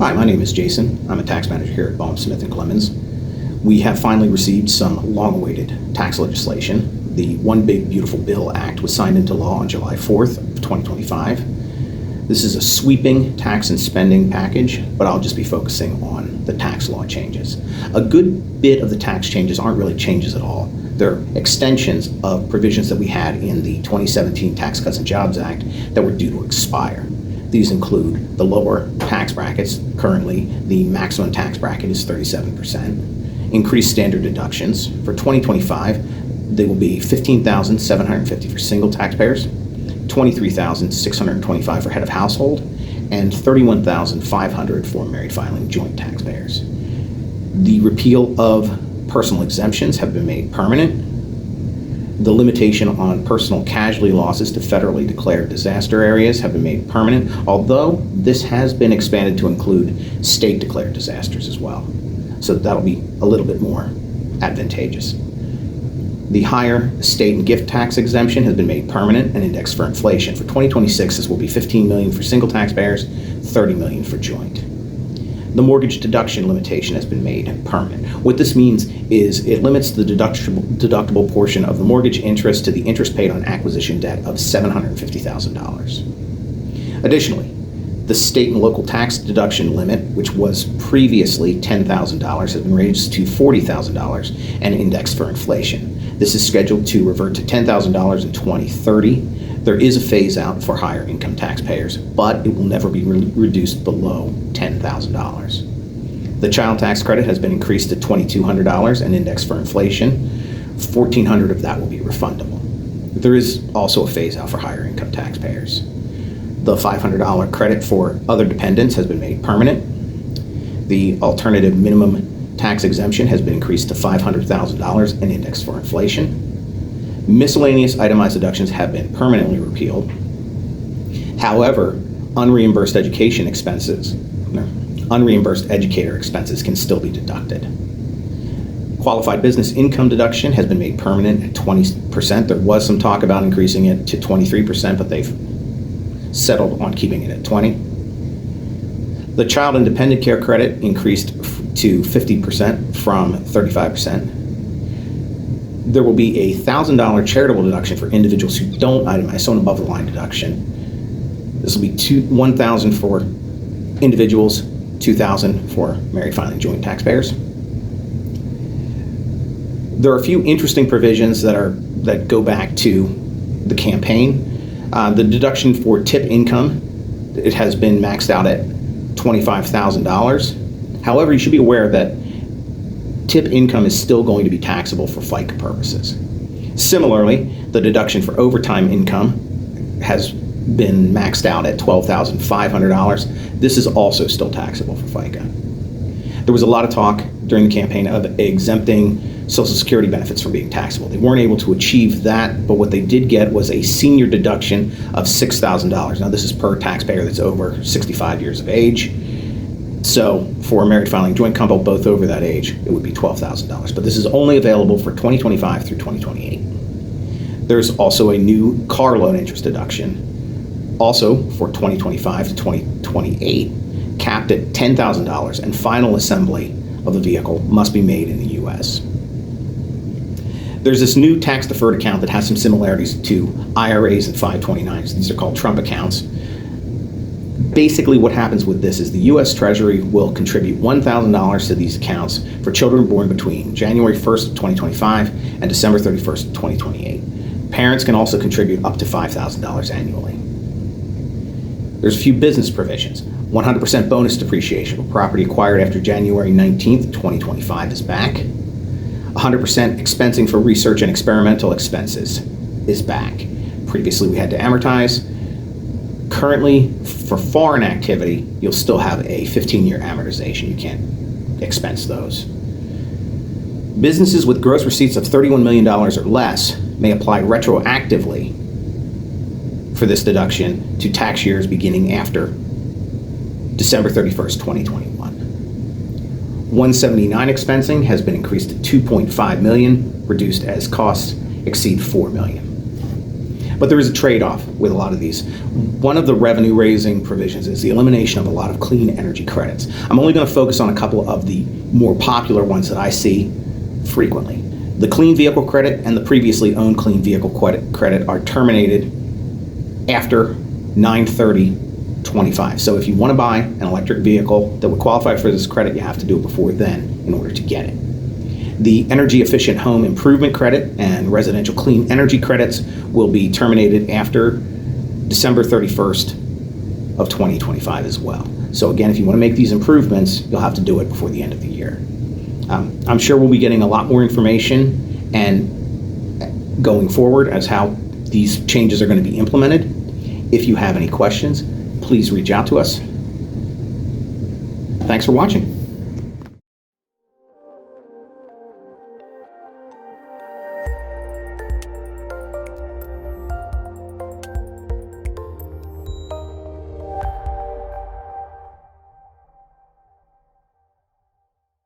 Hi, my name is Jason. I'm a tax manager here at Baum, Smith & Clemens. We have finally received some long-awaited tax legislation. The One Big Beautiful Bill Act was signed into law on July 4th of 2025. This is a sweeping tax and spending package, but I'll just be focusing on the tax law changes. A good bit of the tax changes aren't really changes at all. They're extensions of provisions that we had in the 2017 Tax Cuts and Jobs Act that were due to expire. These include the lower tax brackets. Currently, the maximum tax bracket is 37%. Increased standard deductions. For 2025, they will be $15,750 for single taxpayers, $23,625 for head of household, and $31,500 for married filing joint taxpayers. The repeal of personal exemptions have been made permanent. The limitation on personal casualty losses to federally declared disaster areas have been made permanent, although this has been expanded to include state-declared disasters as well. So that'll be a little bit more advantageous. The higher estate and gift tax exemption has been made permanent and indexed for inflation. For 2026, this will be $15 million for single taxpayers, $30 million for joint. The mortgage deduction limitation has been made permanent. What this means is it limits the deductible portion of the mortgage interest to the interest paid on acquisition debt of $750,000. Additionally, the state and local tax deduction limit, which was previously $10,000, has been raised to $40,000 and indexed for inflation. This is scheduled to revert to $10,000 in 2030. There is a phase out for higher income taxpayers, but it will never be reduced below $10,000. The child tax credit has been increased to $2,200 and indexed for inflation. $1,400 of that will be refundable. There is also a phase out for higher income taxpayers. The $500 credit for other dependents has been made permanent. The alternative minimum tax exemption has been increased to $500,000 and indexed for inflation. Miscellaneous itemized deductions have been permanently repealed. However, unreimbursed educator expenses can still be deducted. Qualified business income deduction has been made permanent at 20%. There was some talk about increasing it to 23%, but they've settled on keeping it at 20%. The child and dependent care credit increased to 50% from 35%. There will be a $1,000 charitable deduction for individuals who don't itemize, so an above the line deduction. This will be $1,000 for individuals, $2,000 for married filing joint taxpayers. There are a few interesting provisions that go back to the campaign. The deduction for tip income, it has been maxed out at $25,000. However, you should be aware that tip income is still going to be taxable for FICA purposes. Similarly, the deduction for overtime income has been maxed out at $12,500. This is also still taxable for FICA. There was a lot of talk during the campaign of exempting Social Security benefits from being taxable. They weren't able to achieve that, but what they did get was a senior deduction of $6,000. Now, this is per taxpayer that's over 65 years of age. So for a married filing joint couple, both over that age, it would be $12,000. But this is only available for 2025 through 2028. There's also a new car loan interest deduction, also for 2025 to 2028, capped at $10,000, and final assembly of the vehicle must be made in the U.S. There's this new tax deferred account that has some similarities to IRAs and 529s. These are called Trump accounts. Basically, what happens with this is the U.S. Treasury will contribute $1,000 to these accounts for children born between January 1st, 2025 and December 31st, 2028. Parents can also contribute up to $5,000 annually. There's a few business provisions. 100% bonus depreciation for property acquired after January 19th, 2025 is back. 100% expensing for research and experimental expenses is back. Previously, we had to amortize. Currently, for foreign activity, you'll still have a 15-year amortization. You can't expense those. Businesses with gross receipts of $31 million or less may apply retroactively for this deduction to tax years beginning after December 31st, 2021. 179 expensing has been increased to $2.5 million, reduced as costs exceed $4 million. But there is a trade-off with a lot of these. One of the revenue-raising provisions is the elimination of a lot of clean energy credits. I'm only going to focus on a couple of the more popular ones that I see frequently. The clean vehicle credit and the previously owned clean vehicle credit are terminated after 9/30/25. So if you want to buy an electric vehicle that would qualify for this credit, you have to do it before then in order to get it. The energy efficient home improvement credit and residential clean energy credits will be terminated after December 31st of 2025 as well. So again, if you want to make these improvements, you'll have to do it before the end of the year. I'm sure we'll be getting a lot more information and going forward as how these changes are going to be implemented. If you have any questions, please reach out to us. Thanks for watching.